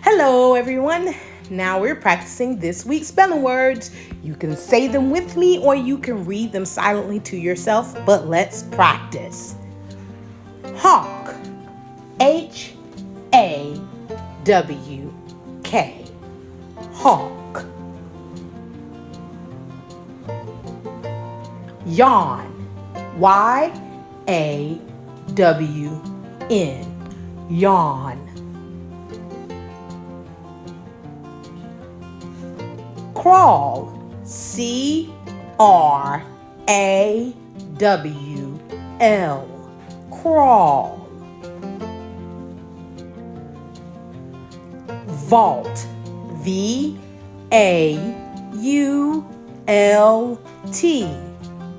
Hello, everyone. Now we're practicing this week's spelling words. You can say them with me or you can read them silently to yourself, but let's practice. Hawk. H-A-W-K. Hawk. Yawn. Y-A-W-N. Yawn. Crawl. C-R-A-W-L. Crawl. Vault. V-A-U-L-T.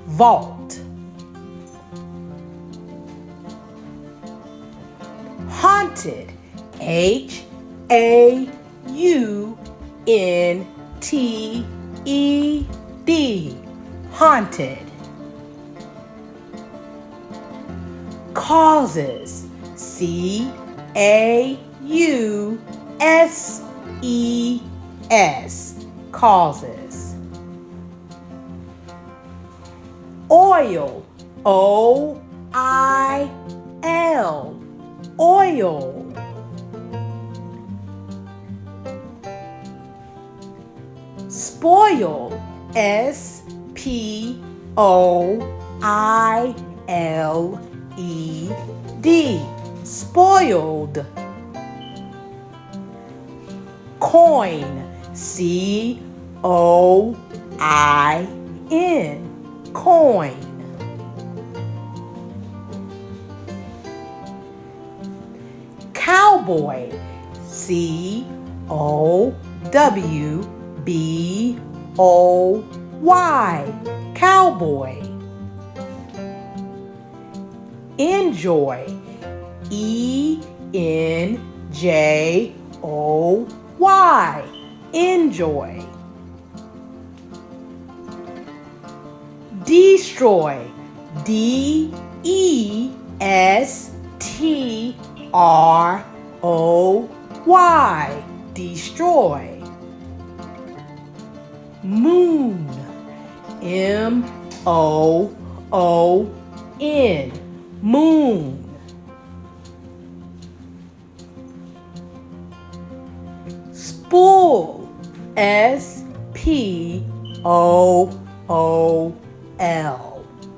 Vault. Haunted. H-A-U-N-T-E-D. Haunted. Causes. C-A-U-S-E-S. Causes. Oil. O-I-L. Oil. Spoil. S-P-O-I-L-E-D. Spoiled. Coin. C-O-I-N. Coin. Cowboy. C-O-W-B-O-Y. Cowboy. Enjoy. E-N-J-O-Y. Enjoy. Destroy. D-E-S-T-R-O-Y. Destroy. Moon. M-O-O-N. Moon. Spool. S-P-O-O-L.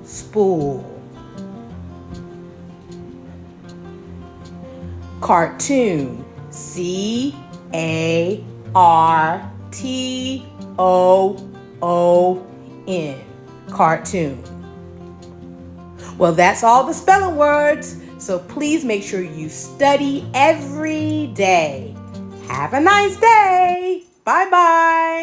Spool. Cartoon. C-A-R-T-O-O-N. Cartoon. Well, that's all the spelling words, so please make sure you study every day. Have a nice day. Bye-bye.